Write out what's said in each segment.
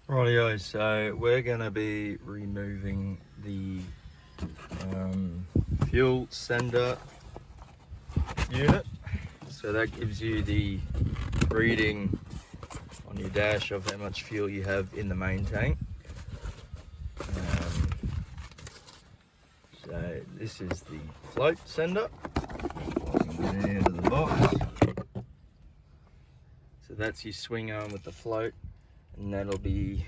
Rightio, so we're going to be removing the fuel sender unit. So that gives you the reading on your dash of how much fuel you have in the main tank. So this is the float sender. I can get it out of the box. So that's your swing arm with the float, and that'll be,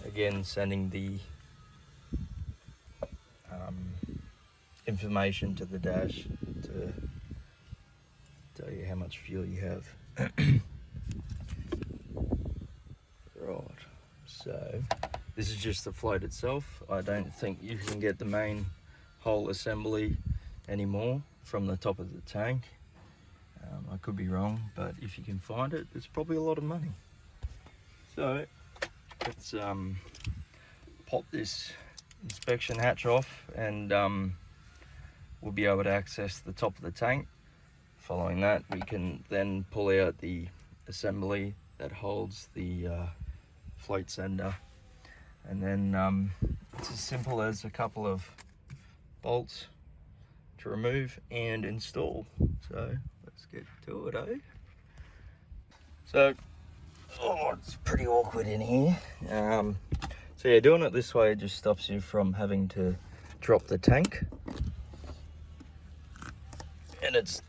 again, sending the information to the dash to tell you how much fuel you have. Right, so this is just the float itself. I don't think you can get the main whole assembly anymore from the top of the tank. I could be wrong, but if you can find it, it's probably a lot of money. So let's pop this inspection hatch off, and we'll be able to access the top of the tank. Following that, we can then pull out the assembly that holds the float sender, and then it's as simple as a couple of bolts to remove and install. So let's get to it, eh? So, it's pretty awkward in here. So yeah, doing it this way just stops you from having to drop the tank, and it's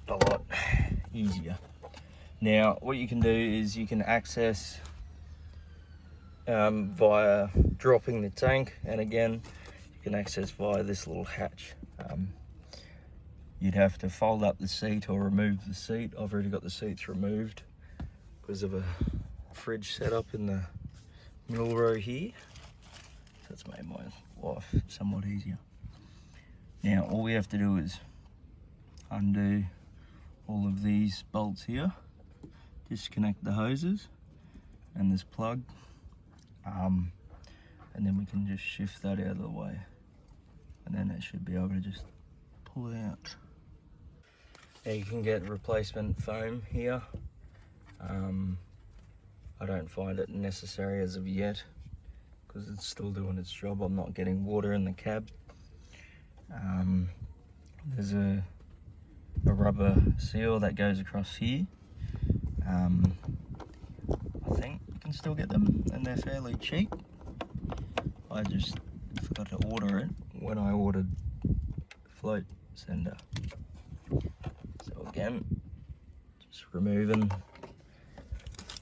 a lot easier. Now what you can do is you can access via dropping the tank, and again you can access via this little hatch. You'd have to fold up the seat or remove the seat. I've already got the seats removed because of a fridge set up in the middle row here. That's made my life somewhat easier. Now all we have to do is undo all of these bolts here, disconnect the hoses and this plug, and then we can just shift that out of the way, and then it should be able to just pull it out. Now you can get replacement foam here. I don't find it necessary as of yet because it's still doing its job. I'm not getting water in the cab. There's a rubber seal that goes across here. I think you can still get them, and they're fairly cheap. I just forgot to order it when I ordered the float sender. So again, just removing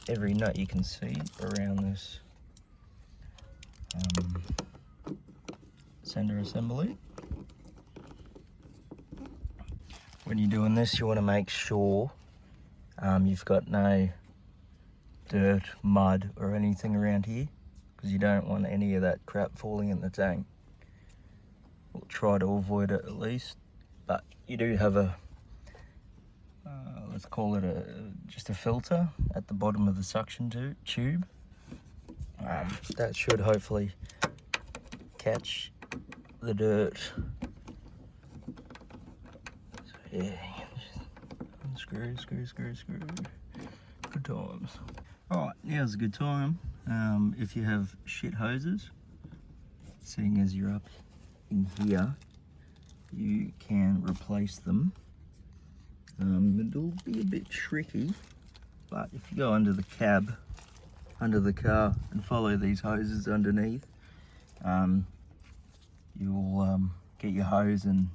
every nut you can see around this sender assembly. When you're doing this, you want to make sure you've got no dirt, mud or anything around here, because you don't want any of that crap falling in the tank. We'll try to avoid it at least, but you do have a let's call it just a filter at the bottom of the suction tube. That should hopefully catch the dirt. So yeah, screw. Good times. Alright, now's a good time. If you have shit hoses, seeing as you're up in here, you can replace them. It'll be a bit tricky, but if you go under the cab, under the car, and follow these hoses underneath, you'll get your hose and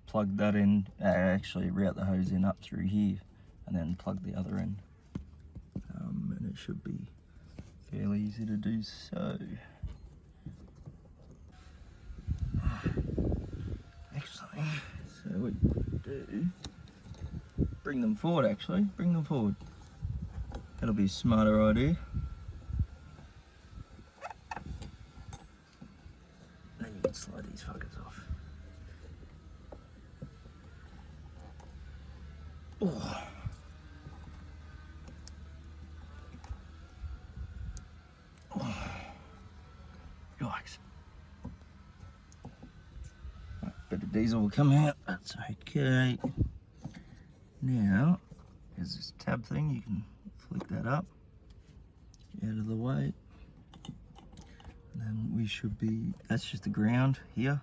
plug that in, actually route the hose in up through here, and then plug the other end. And it should be fairly easy to do so. Actually, so what you do, bring them forward actually, bring them forward. That'll be a smarter idea. Then you can slide these fuckers off. Oh. Yikes. Bit of diesel will come out, that's okay. Now, there's this tab thing, you can flick that up, out of the way. And then we should be, that's just the ground here.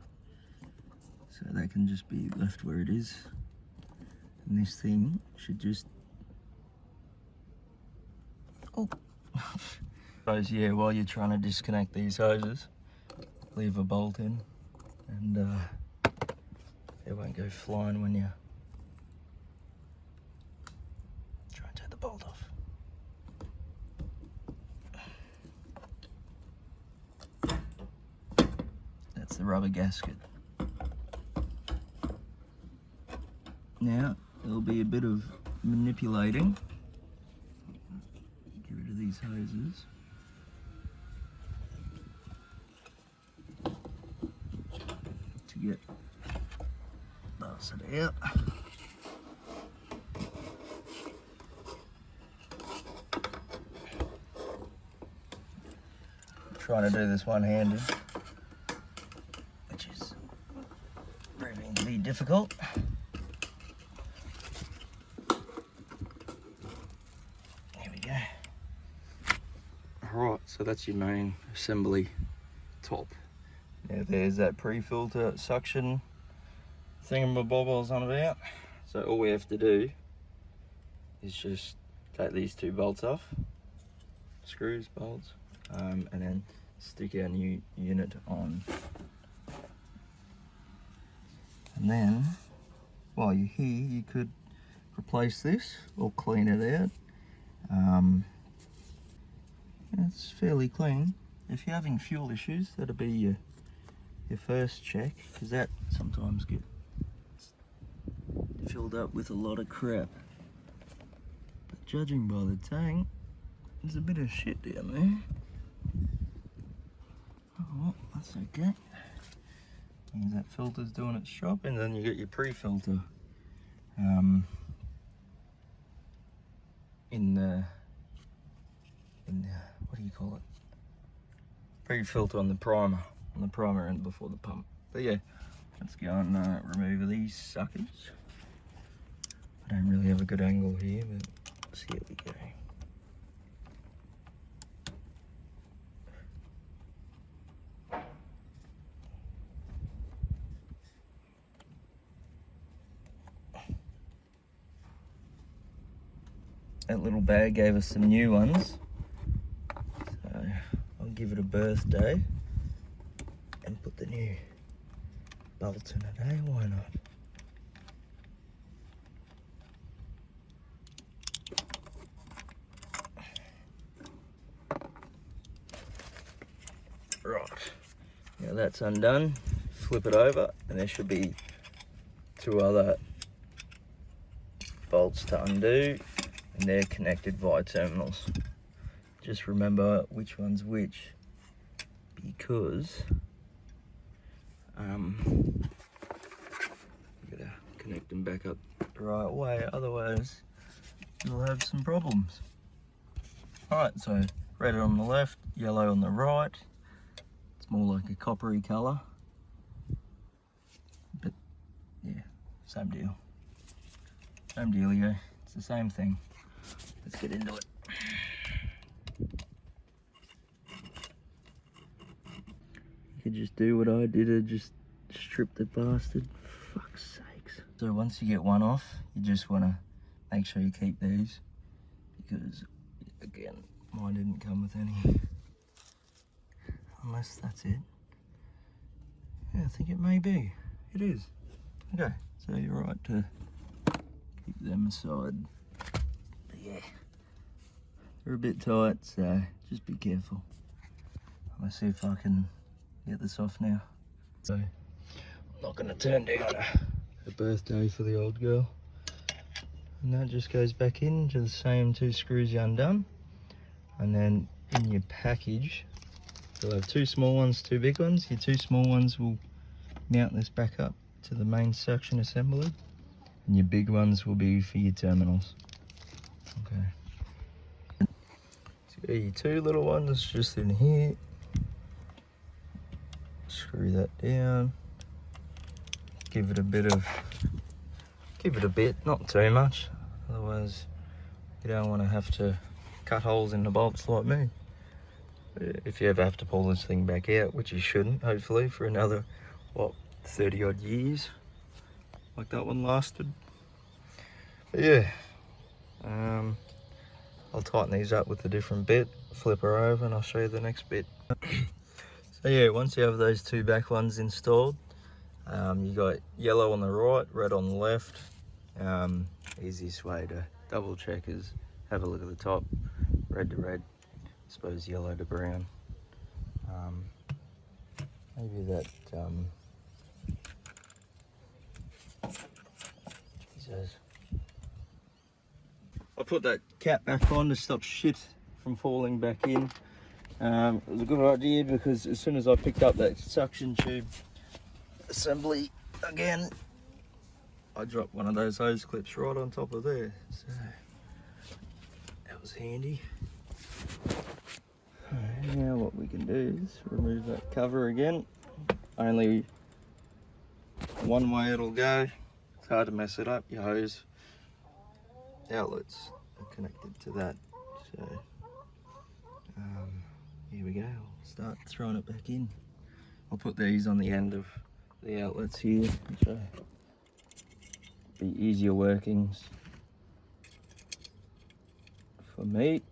So that can just be left where it is. And this thing should just, oh. Suppose, yeah, while you're trying to disconnect these hoses, leave a bolt in and it won't go flying when you try and take the bolt off. That's the rubber gasket. Now, there'll be a bit of manipulating. Get rid of these hoses. To get it out. I'm trying to do this one-handed, which is proving to be difficult. Alright, so that's your main assembly top. Now there's that pre-filter suction thingamabobbles on about. So all we have to do is just take these two bolts off, screws, bolts, and then stick our new unit on. And then, while you're here, you could replace this or clean it out. It's fairly clean. If you're having fuel issues, that'll be your first check, because that sometimes gets filled up with a lot of crap. But judging by the tank, there's a bit of shit down there. Oh, well, that's okay. Means that filter's doing its job, and then you get your pre-filter in the what do you call it? Pre-filter on the primer end before the pump. But yeah, let's go and remove these suckers. I don't really have a good angle here, but let's see how we go. That little bag gave us some new ones. Give it a birthday and put the new bolts in it, eh? Why not? Right, now that's undone, flip it over and there should be two other bolts to undo, and they're connected via terminals. Just remember which one's which, because you gotta connect them back up the right way, otherwise you'll have some problems. Alright, so red on the left, yellow on the right. It's more like a coppery colour, but yeah, same deal. Same dealio, it's the same thing. Let's get into it. You could just do what I did and just strip the bastard. Fuck's sakes. So once you get one off, you just want to make sure you keep these, because again, mine didn't come with any. Unless that's it. Yeah, I think it may be. It is. Okay, so you're right to keep them aside. But yeah, they're a bit tight, so just be careful. I'm gonna see if I can get this off now. So I'm not going to turn down a birthday for the old girl. And that just goes back into the same two screws you undone. And then in your package, you'll have two small ones, two big ones. Your two small ones will mount this back up to the main suction assembly. And your big ones will be for your terminals. Okay. So your two little ones just in here. Screw that down, give it a bit, not too much, otherwise You don't want to have to cut holes in the bolts like me. If you ever have to pull this thing back out, which you shouldn't, hopefully, for another, what, 30 odd years, like that one lasted. But yeah, I'll tighten these up with a different bit, flip her over, and I'll show you the next bit. So yeah, once you have those two back ones installed, you got yellow on the right, red on the left. Easiest way to double check is have a look at the top, red to red, I suppose yellow to brown. Maybe that, Jesus. I put that cap back on to stop shit from falling back in. It was a good idea because as soon as I picked up that suction tube assembly again, I dropped one of those hose clips right on top of there. So that was handy. Now what we can do is remove that cover again. Only one way it'll go. It's hard to mess it up. Your hose outlets are connected to that. So here we go. I'll start throwing it back in. I'll put these on the end of the outlets here, so be easier workings for me.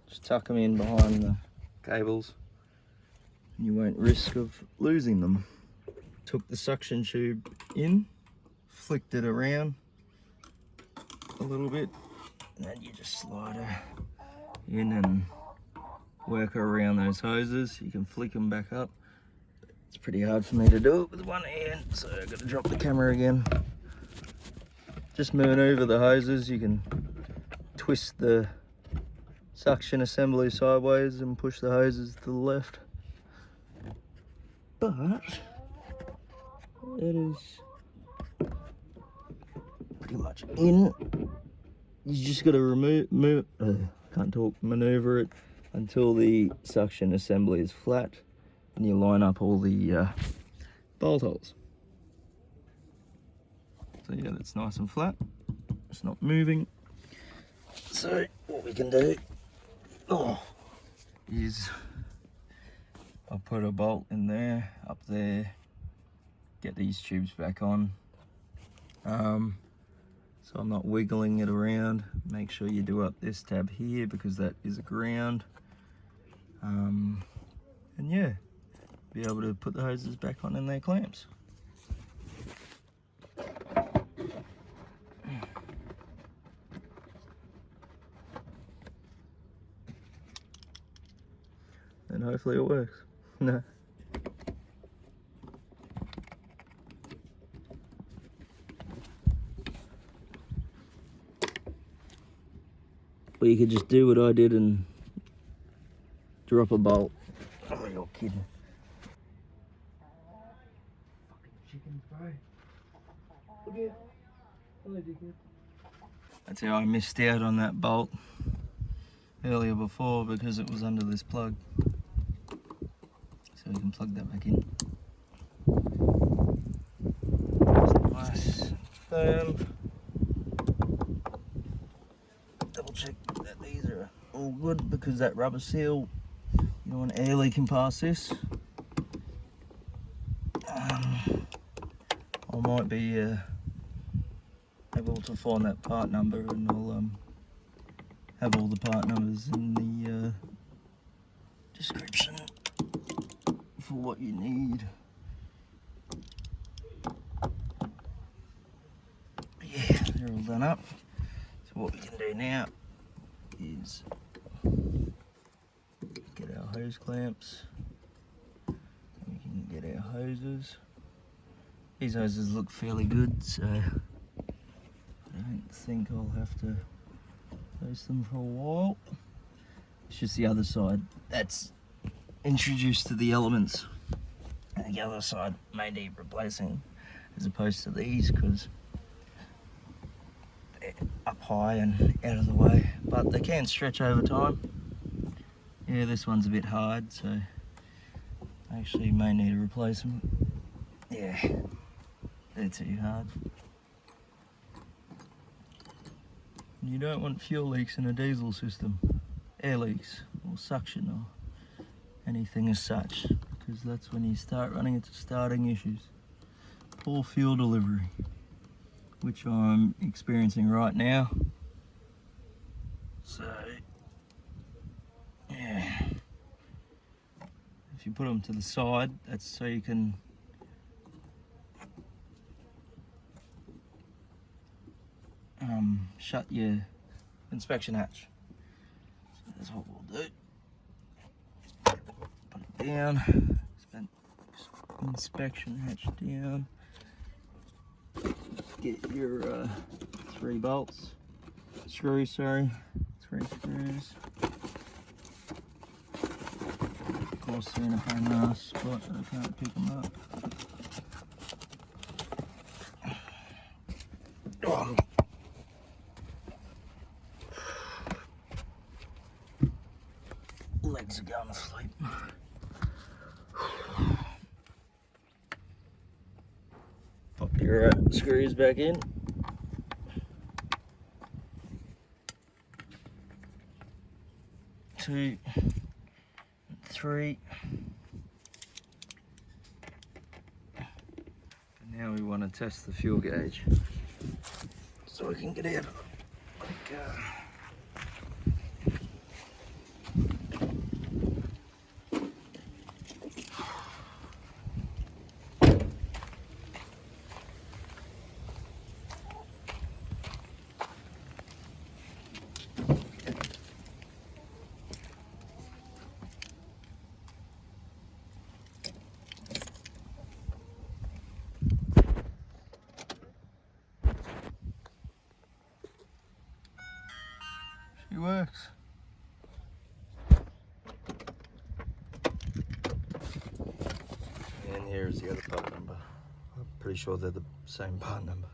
Just tuck them in behind the cables and you won't risk of losing them. Took the suction tube in, flicked it around a little bit, and then you just slide her in and work her around those hoses. You can flick them back up. It's pretty hard for me to do it with one hand, so I've got to drop the camera again. Just maneuver the hoses. You can twist the suction assembly sideways and push the hoses to the left. But it is pretty much in. You just got to maneuver it until the suction assembly is flat, and you line up all the bolt holes. So yeah, that's nice and flat. It's not moving. So what we can do is I'll put a bolt in there, up there, get these tubes back on. So I'm not wiggling it around. Make sure you do up this tab here because that is a ground. And yeah, be able to put the hoses back on in their clamps. And hopefully it works. No. Or you could just do what I did and drop a bolt. Oh, you're kidding. Fucking chickens, bro. Look at it. Hello, dickhead. That's how I missed out on that bolt earlier before, because it was under this plug. So we can plug that back in. Nice, firm. Double check that these are all good, because that rubber seal, you don't want air leaking past this. I might be able to find that part number, and I'll have all the part numbers in the description for what you need. Yeah, they're all done up. So what we can do now is get our hose clamps. We can get our hoses. These hoses look fairly good, so I don't think I'll have to post them for a while. It's just the other side that's introduced to the elements, and the other side may need replacing, as opposed to these, because they're up high and out of the way, but they can stretch over time. Yeah, this one's a bit hard, so I actually may need to replace them. Yeah, they're too hard. You don't want fuel leaks in a diesel system, air leaks or suction or anything as such, because that's when you start running into starting issues. Poor fuel delivery, which I'm experiencing right now. So yeah, if you put them to the side, that's so you can shut your inspection hatch. So that's what we'll do. Put it down, inspection hatch down. Get your 3 bolts, screws, sorry, 3 screws. Of course they're in a pain in the ass spot, so I can't pick them up. Oh. Legs are going to sleep. Pop your screws back in. Two, 3. And now we want to test the fuel gauge so we can get out of the car. She works. And here's the other part number. I'm pretty sure they're the same part number.